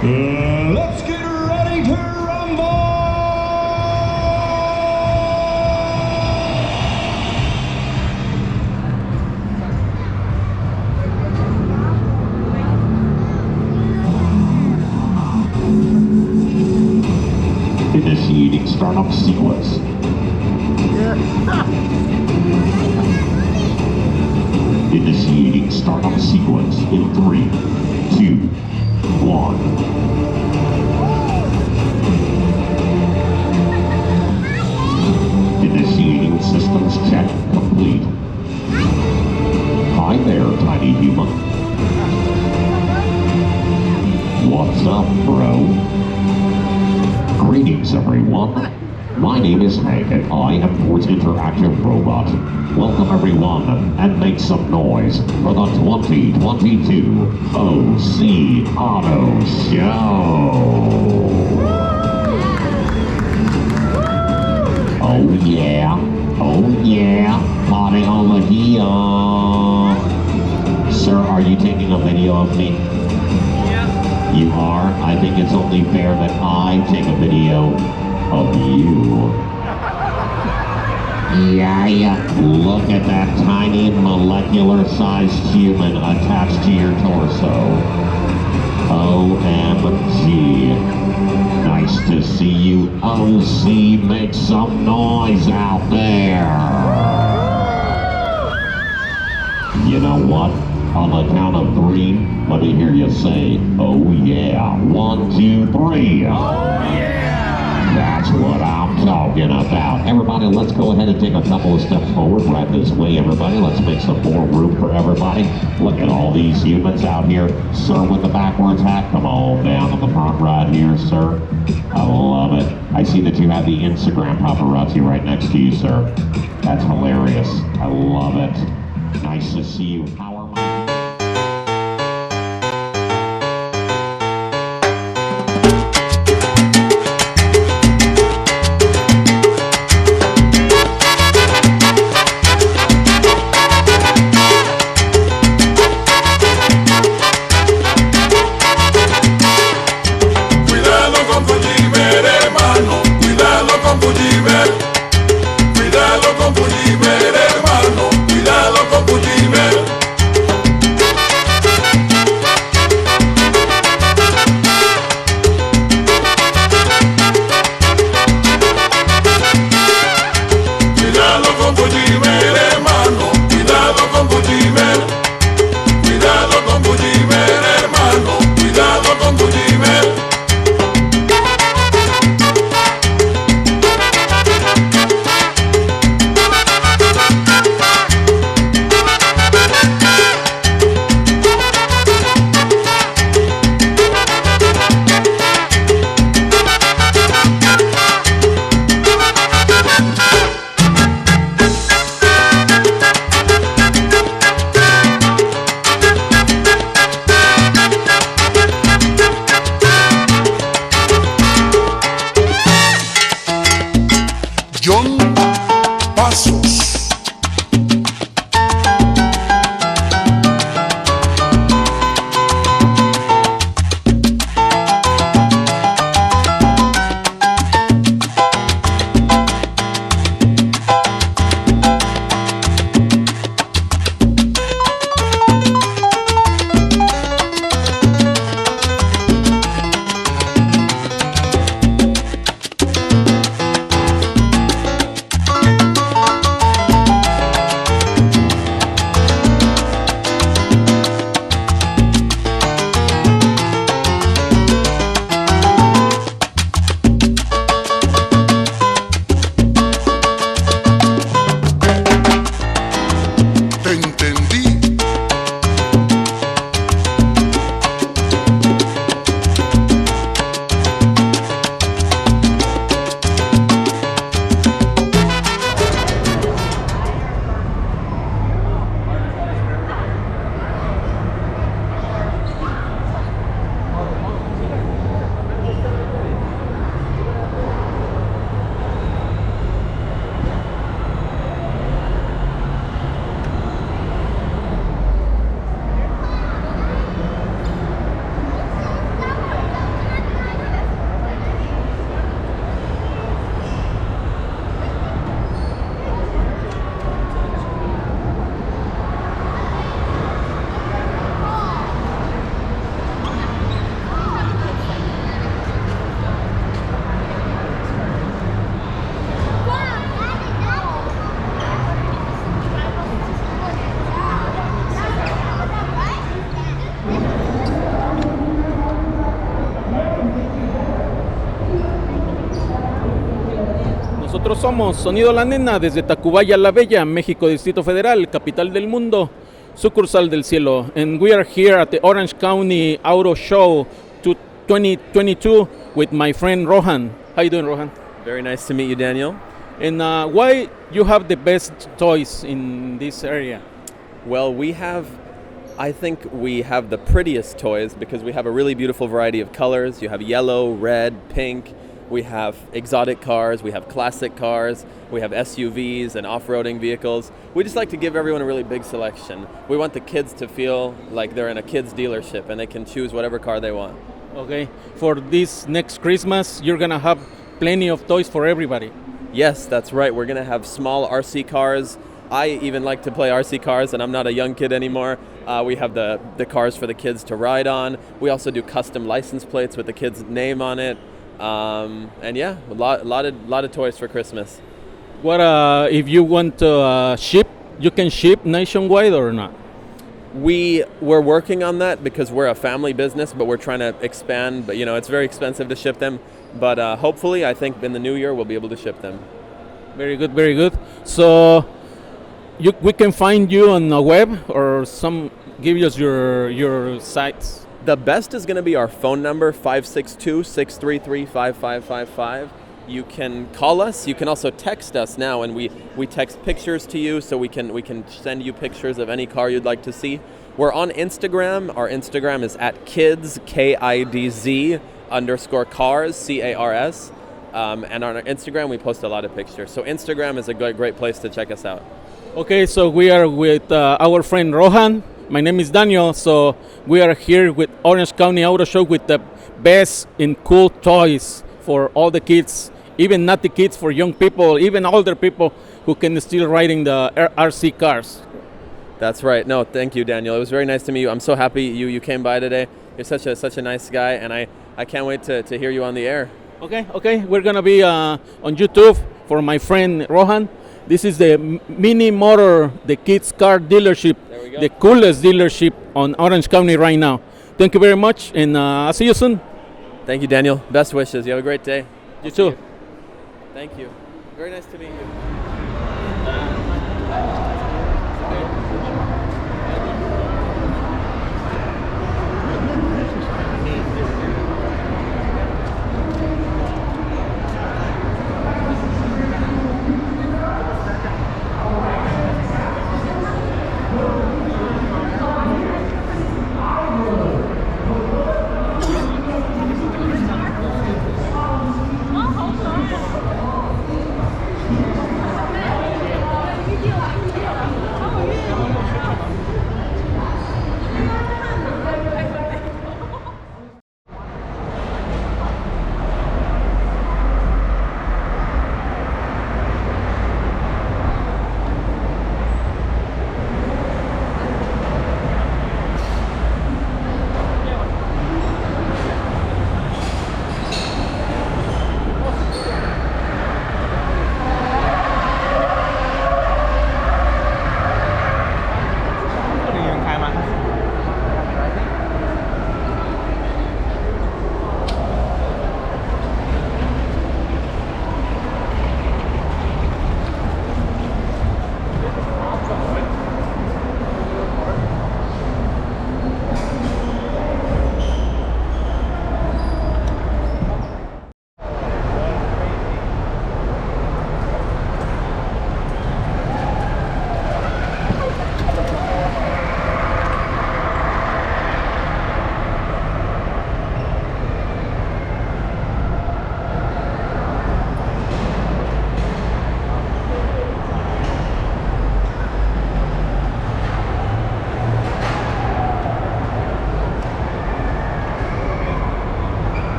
Let's get ready to rumble! Initiating startup sequence. Initiating startup sequence in 3, 2, 1. Initiating systems check complete. Hi there, tiny human. What's up, bro? Greetings, everyone. My name is Hank, and I am Ford's interactive robot. Welcome, everyone, and make some noise for the 2022 OC Auto Show. Oh yeah, party over here. Sir, are you taking a video of me? Yeah. You are? I think it's only fair that I take a video of you. Yeah, look at that tiny molecular-sized human attached to your torso. OMG. Nice to see you, OC. Make some noise out there. You know what? On the count of 3, let me hear you say, oh yeah. 1, 2, 3. Oh yeah! That's what I'm talking about. Everybody, let's go ahead and take a couple of steps forward right this way, everybody. Let's make some more room for everybody. Look at all these humans out here. Sir with the backwards hat, come on down to the front right here, sir. I love it. I see that you have the Instagram paparazzi right next to you, sir. That's hilarious. I love it. Nice to see you. How are my... Nosotros somos Sonido La Nena desde Tacubaya La Bella, México, Distrito Federal, capital del mundo, sucursal del cielo. And we are here at the Orange County Auto Show 2022 with my friend Rohan. How you doing, Rohan? Very nice to meet you, Daniel. And why you have the best toys in this area? Well, I think we have the prettiest toys because we have a really beautiful variety of colors. You have yellow, red, pink. We have exotic cars, we have classic cars, we have SUVs and off-roading vehicles. We just like to give everyone a really big selection. We want the kids to feel like they're in a kid's dealership and they can choose whatever car they want. Okay, for this next Christmas, you're gonna have plenty of toys for everybody. Yes, that's right. We're gonna have small RC cars. I even like to play RC cars and I'm not a young kid anymore. We have the cars for the kids to ride on. We also do custom license plates with the kid's name on it. And yeah, a lot of toys for Christmas. What if you want to ship? You can ship nationwide or not? We're working on that because we're a family business, but we're trying to expand. But it's very expensive to ship them. But hopefully, I think in the new year we'll be able to ship them. Very good, very good. So we can find you on the web or give us your sites. The best is going to be our phone number, 562-633-5555. You can call us. You can also text us now, and we text pictures to you, so we can send you pictures of any car you'd like to see. We're on Instagram. Our Instagram is at kids, KIDZ _cars, CARS. And on our Instagram, we post a lot of pictures. So Instagram is a great place to check us out. Okay, so we are with our friend Rohan. My name is Daniel, so we are here with Orange County Auto Show with the best and cool toys for all the kids, even not the kids, for young people, even older people who can still riding the RC cars. That's right. No, thank you, Daniel. It was very nice to meet you. I'm so happy you came by today. You're such a nice guy, and I can't wait to hear you on the air. Okay. We're gonna be on YouTube for my friend Rohan. This is the Mini Motor, the kids car dealership, the coolest dealership on Orange County right now. Thank you very much, and I'll see you soon. Thank you, Daniel. Best wishes. You have a great day. You too. Thank you. Very nice to meet you.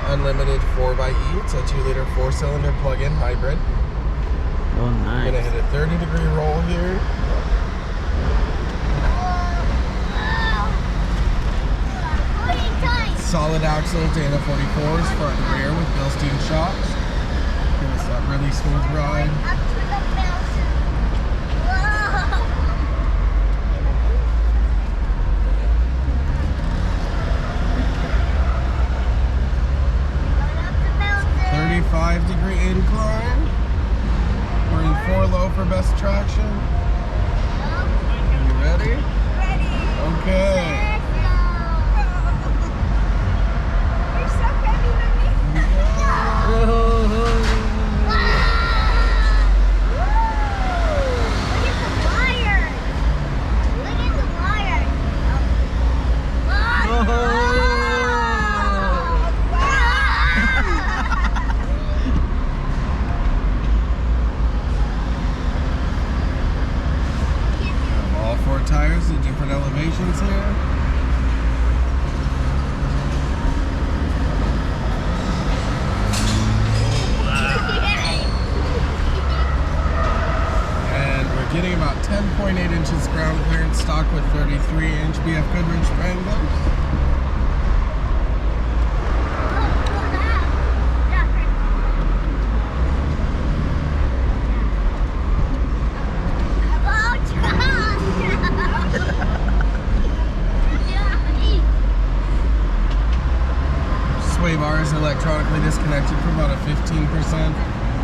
Unlimited 4xe. It's a 2-liter 4-cylinder plug-in hybrid. Oh, nice. I'm gonna hit a 30-degree roll here. solid axle Dana 44s front and rear with Bilstein shocks. Give us that really smooth ride. Up to the mountain. Whoa. 35-degree incline. We're in 4 low for best traction. You ready? Ready. Okay. Let's go. You're so heavy, Mommy. Wow. Look at the wires. Look at the wires. Oh. All 4 tires at different elevations here. And we're getting about 10.8 inches ground clearance, stock with 33-inch BF Goodrich Wranglers. Sway bar is electronically disconnected for about a 15%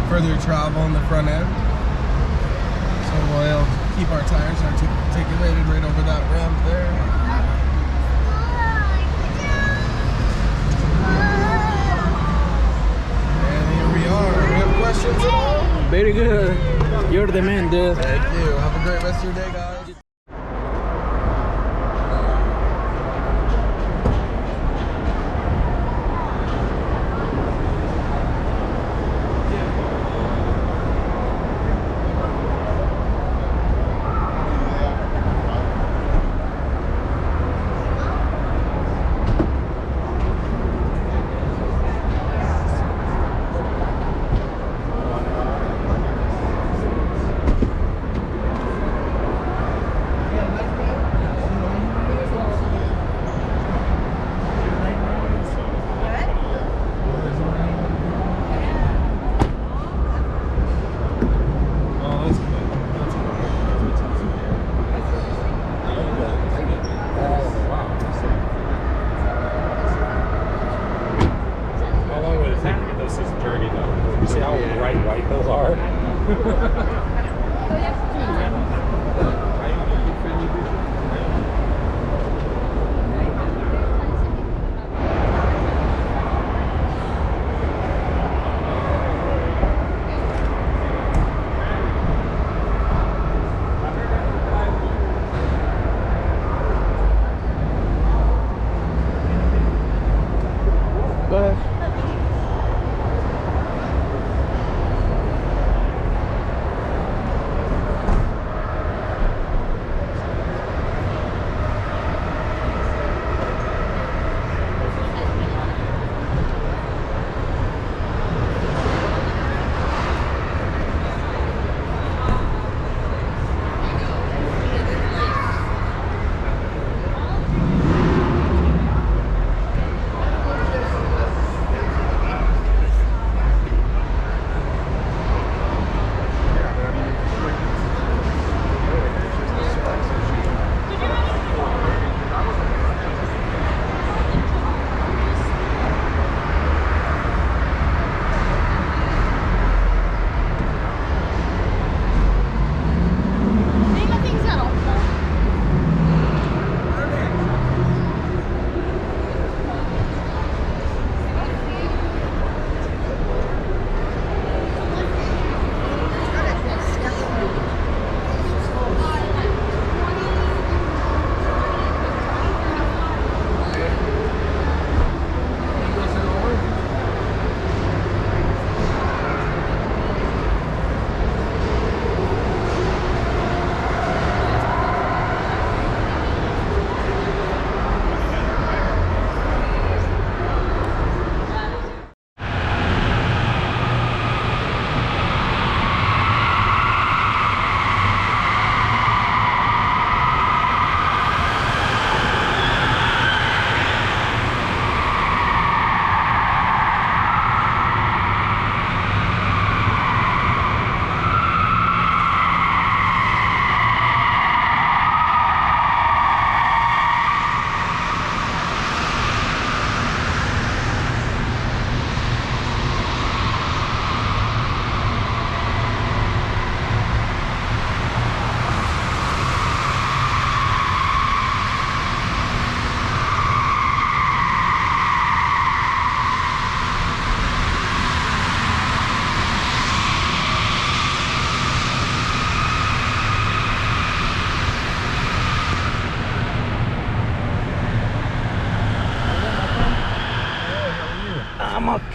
further travel in the front end. So we'll keep our tires articulated right over that ramp there. And here we are. Do you have questions at all? Very good. You're the man, dude. Thank you. Have a great rest of your day, guys.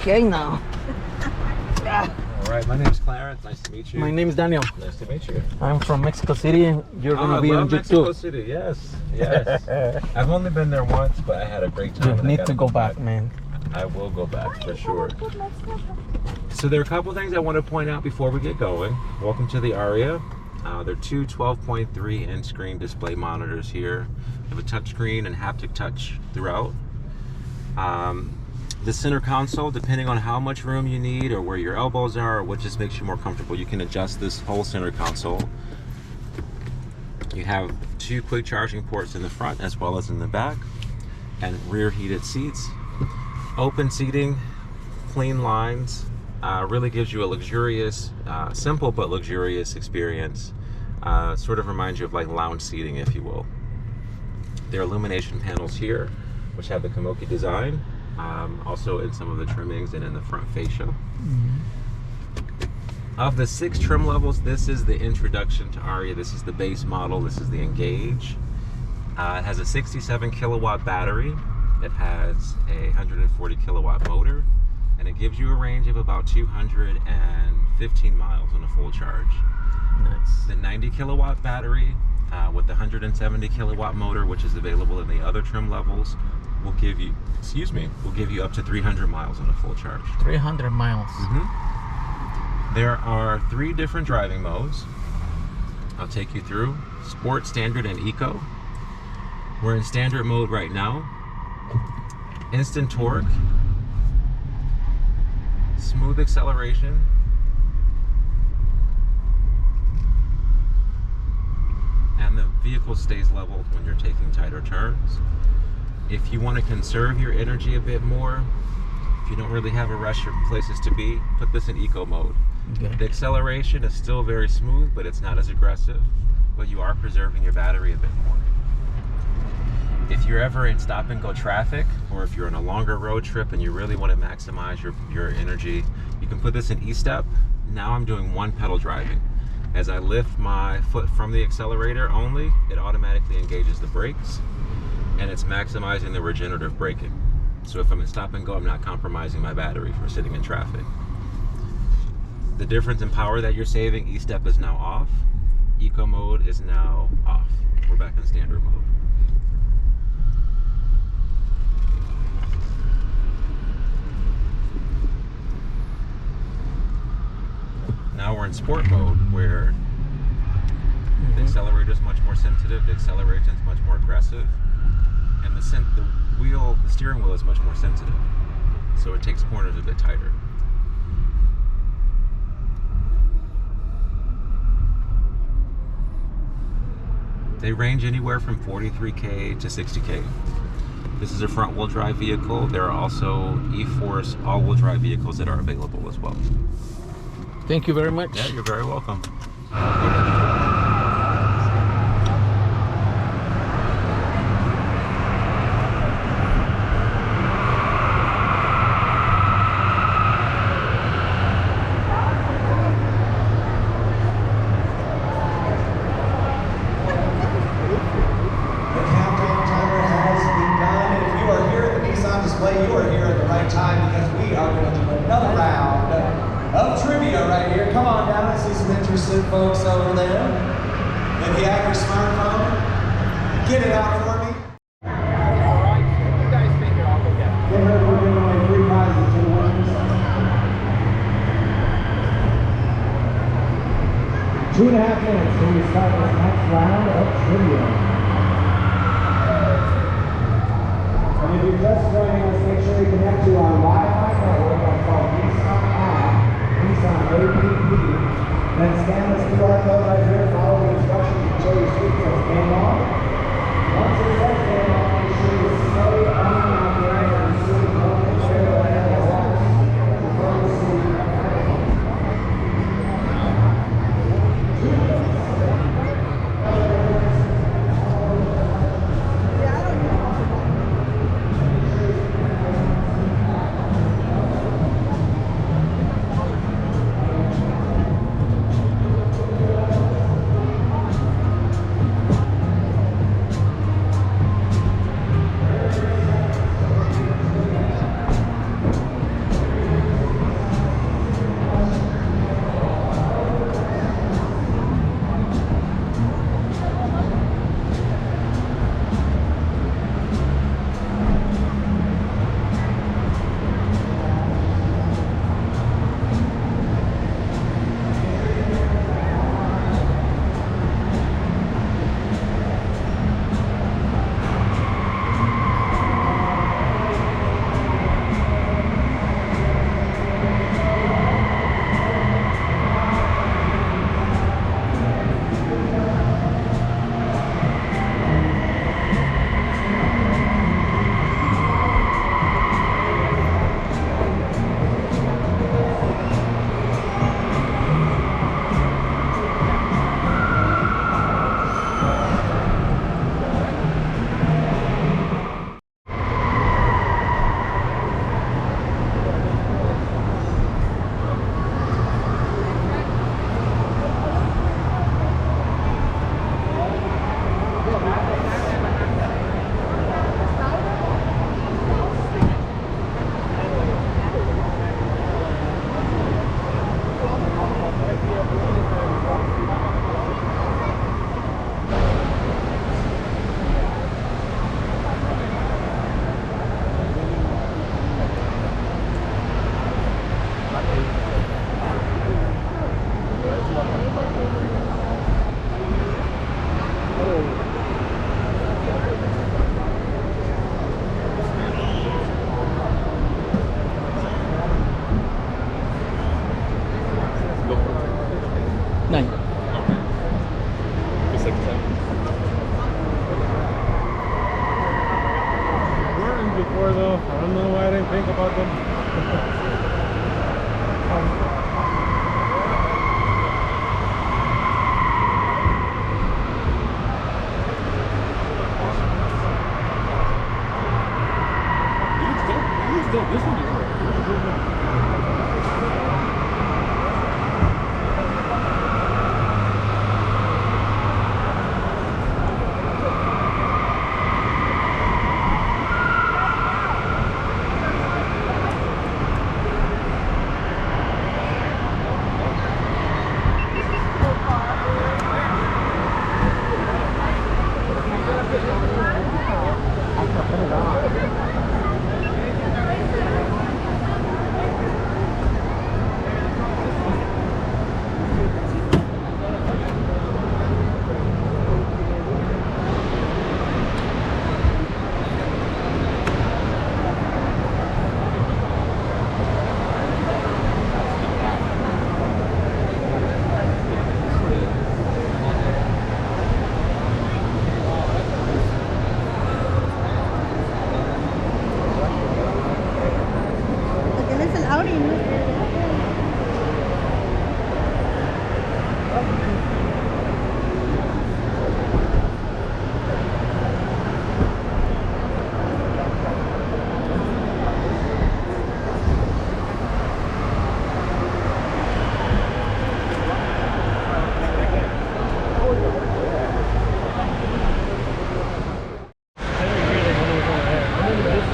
Okay, now. All right, my name's Clarence. Nice to meet you. My name is Daniel. Nice to meet you. I'm from Mexico City, and you're gonna be on YouTube. Mexico City, yes, yes. I've only been there once, but I had a great time. You need to go back, man. I will go back for sure. So there are a couple things I want to point out before we get going. Welcome to the Aria. There are two 12.3-inch screen display monitors here. We have a touch screen and haptic touch throughout. The center console, depending on how much room you need or where your elbows are or what just makes you more comfortable, you can adjust this whole center console. You have two quick charging ports in the front as well as in the back, and rear heated seats. Open seating, clean lines, really gives you a luxurious, simple but luxurious experience. Sort of reminds you of like lounge seating, if you will. There are illumination panels here, which have the Komoki design. Also in some of the trimmings and in the front fascia. Of the 6 trim levels, this is the introduction to Aria. This is the base model. This is the Engage. It has a 67 kilowatt battery. It has a 140 kilowatt motor, and it gives you a range of about 215 miles on a full charge. Nice. The 90 kilowatt battery with the 170 kilowatt motor, which is available in the other trim levels, will give you, will give you up to 300 miles on a full charge. 300 miles. There are 3 different driving modes. I'll take you through: Sport, Standard, and Eco. We're in Standard mode right now. Instant torque, smooth acceleration, and the vehicle stays level when you're taking tighter turns. If you want to conserve your energy a bit more, if you don't really have a rush of places to be, put this in Eco mode. Okay. The acceleration is still very smooth, but it's not as aggressive, but you are preserving your battery a bit more. If you're ever in stop and go traffic, or if you're on a longer road trip and you really want to maximize your energy, you can put this in E-step. Now I'm doing 1 pedal driving. As I lift my foot from the accelerator only, it automatically engages the brakes, and it's maximizing the regenerative braking. So if I'm in stop and go, I'm not compromising my battery for sitting in traffic. The difference in power that you're saving, E-step is now off. Eco mode is now off. We're back in standard mode. Now we're in sport mode, where the accelerator is much more sensitive, the acceleration is much more aggressive, and the steering wheel is much more sensitive, so it takes corners a bit tighter. They range anywhere from 43K to 60K. This is a front-wheel drive vehicle. There are also E-Force all-wheel drive vehicles that are available as well. Thank you very much. Yeah, you're very welcome. You are here at the right time, because we are going to do another round of trivia right here. Come on down. I see some interested folks over there. If you have your smartphone, get it out for me. Alright, you guys think it all okay? They heard we're giving away free prizes to the winners. 2.5 minutes till we start this next round of trivia. And if you're just joining us, make sure you connect to our Wi-Fi network that's called Nissan App, Nissan APP. Then scan this QR code right here, follow the instructions until your street says game on. Once it says game on, make sure you stay on out there and see the local trail ahead of us. Before you see 6 seconds. Weren't before though. I don't know why I didn't think about them. This one is great.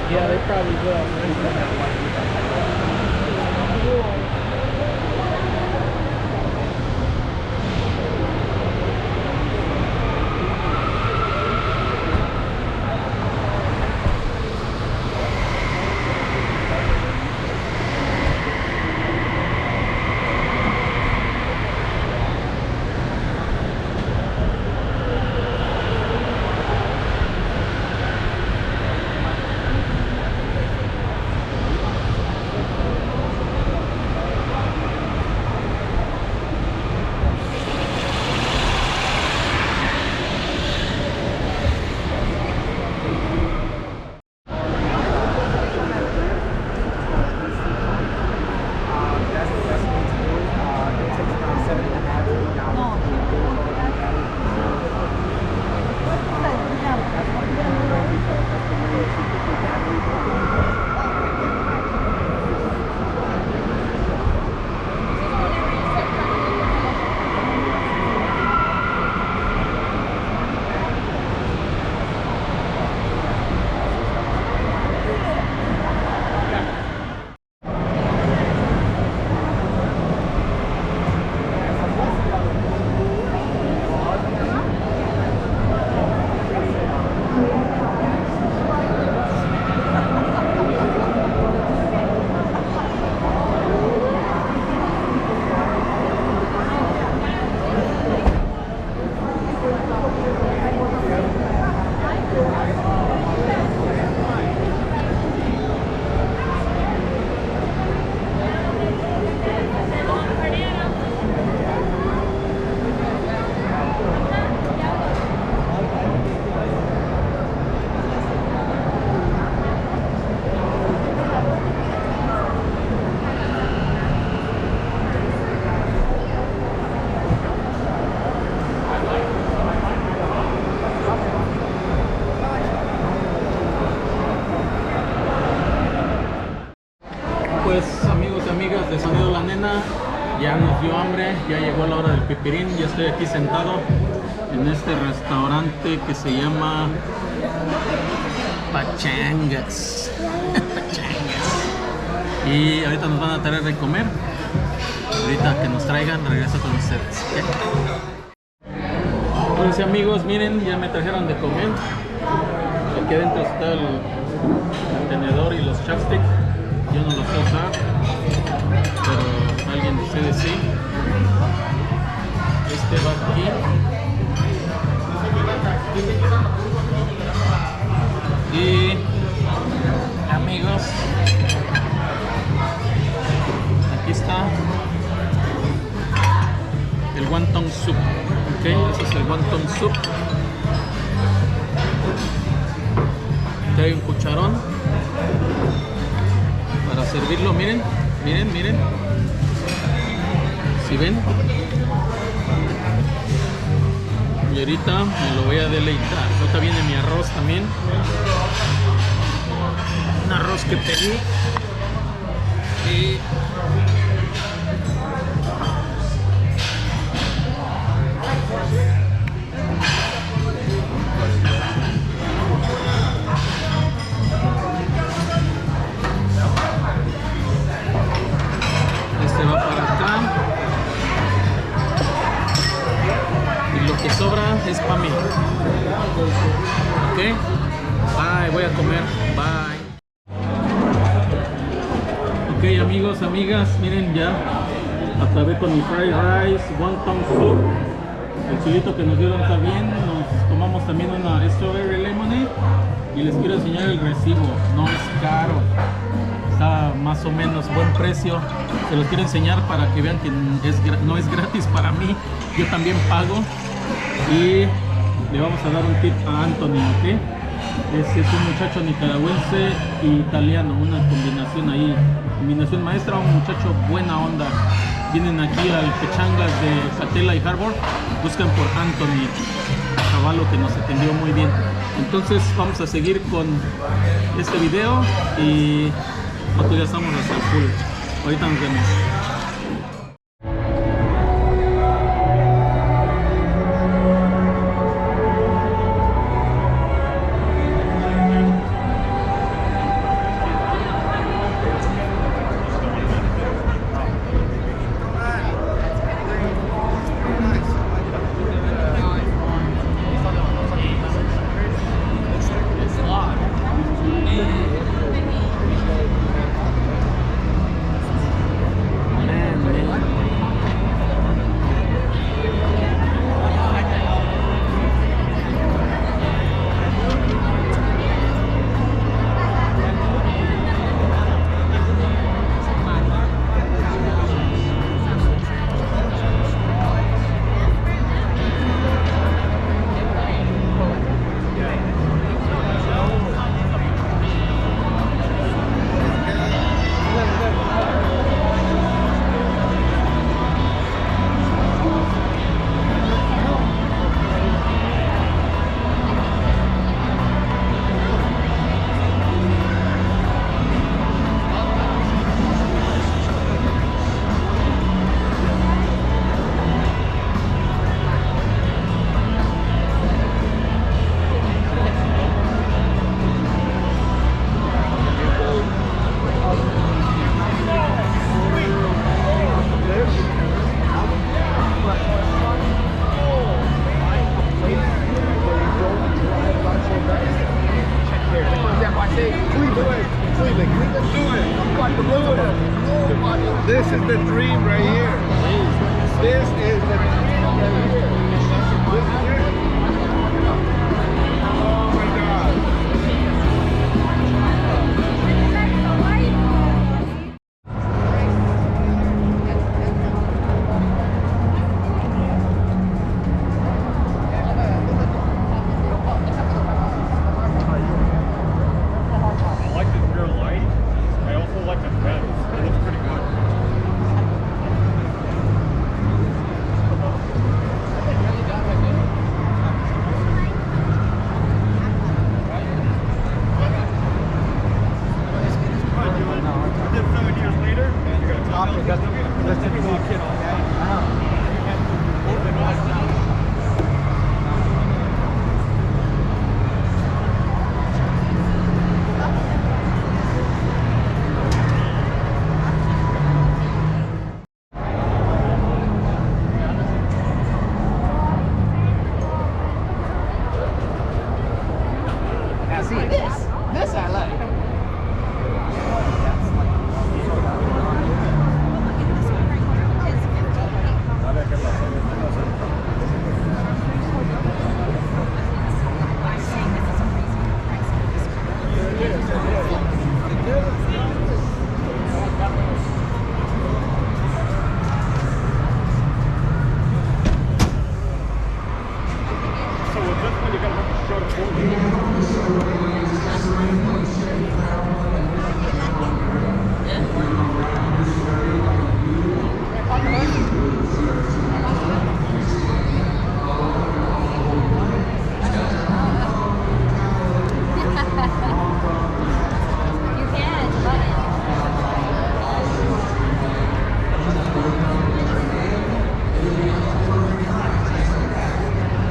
Yeah, they probably will. Pues amigos y amigas de Sonido La Nena, ya nos dio hambre, ya llegó la hora del pipirín, ya estoy aquí sentado en este restaurante que se llama Pachangas. Pachangas. Y ahorita nos van a traer de comer. Ahorita que nos traigan, regreso con ustedes. Pues amigos, miren, ya me trajeron de comer. Aquí adentro está el tenedor y los chopsticks. Yo no los sé usar, pero alguien de ustedes sí. Este va aquí. Y amigos, aquí está el wonton soup, ¿ok? Ok, ese es el wonton soup. Trae un cucharón para servirlo, miren, miren, miren. ¿Sí ven? Y ahorita me lo voy a deleitar. Ahorita viene mi arroz también. Un arroz que pedí. Y este va para acá. Y lo que sobra es para mí. Ok. Bye, voy a comer. Bye. Ok, amigos, amigas, miren, ya acabé con mi fried rice, wonton soup. El chilito que nos dieron está bien. Nos tomamos también una strawberry lemonade. Y les quiero enseñar el recibo. No es caro, está más o menos buen precio. Se los quiero enseñar para que vean que no es gratis para mí. Yo también pago. Y le vamos a dar un tip a Anthony, ¿ok? Es un muchacho nicaragüense e italiano, una combinación ahí, combinación maestra, un muchacho buena onda. Vienen aquí al Pechangas de Catela y Harbor, buscan por Anthony, caballo que nos atendió muy bien. Entonces vamos a seguir con este video y nosotros ya estamos hasta el full. Ahorita nos vemos. This is the dream right here. This is the dream right here. This is it. Oh my God. I like the rear light. I also like the fence. It looks pretty good.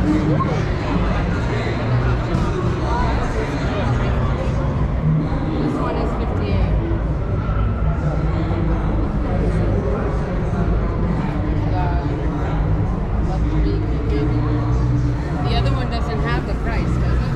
This one is 58. The other one doesn't have the price, does it?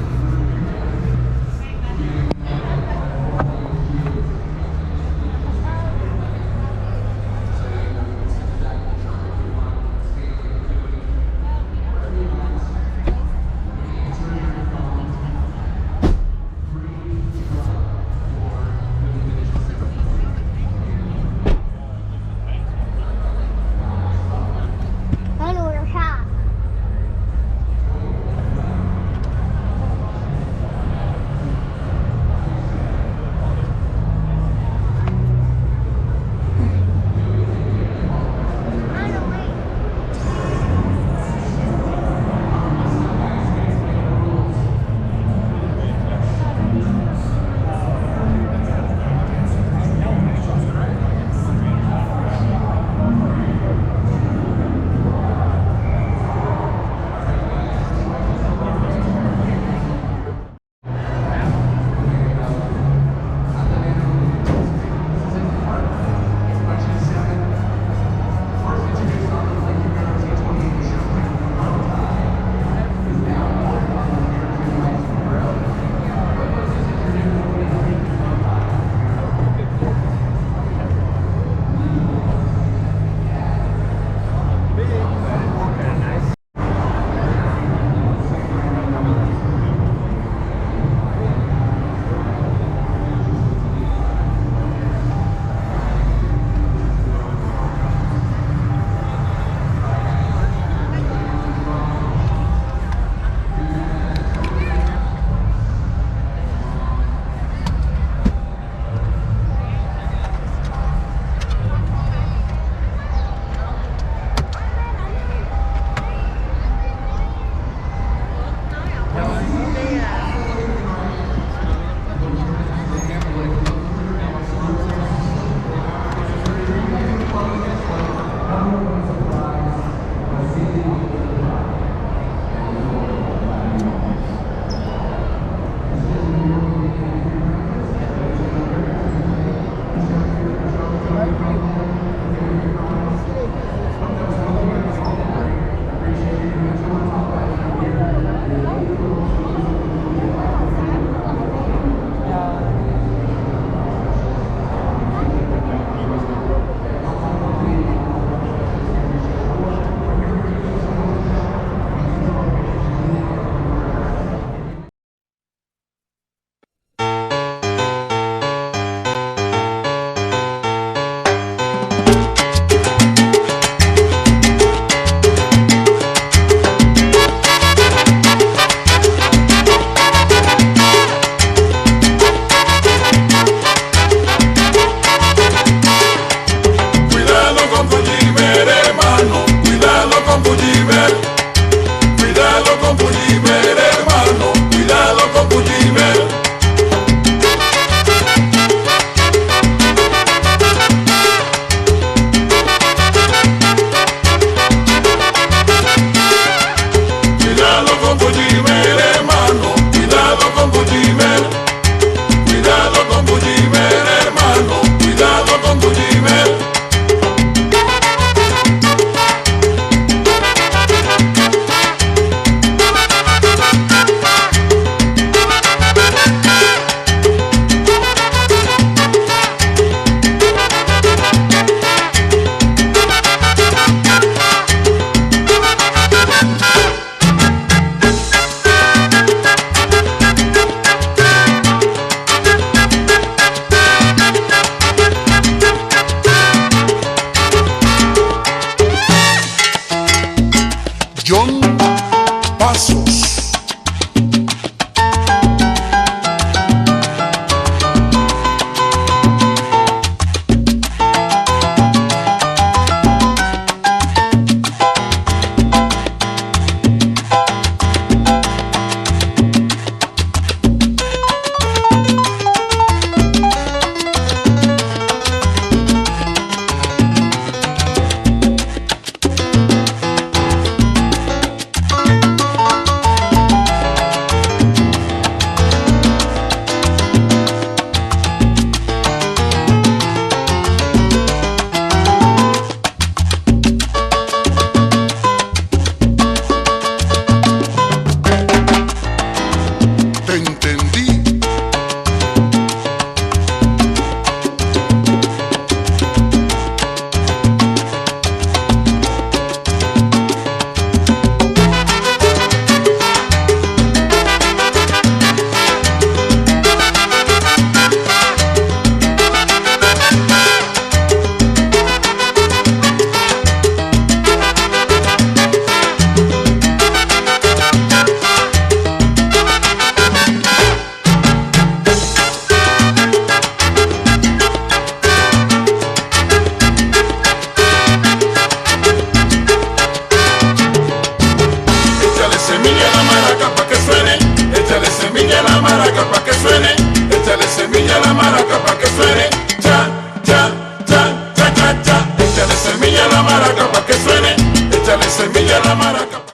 semilla a la maraca pa' que suene, échale semilla a la maraca pa' que suene, échale semilla a la maraca pa' que suene.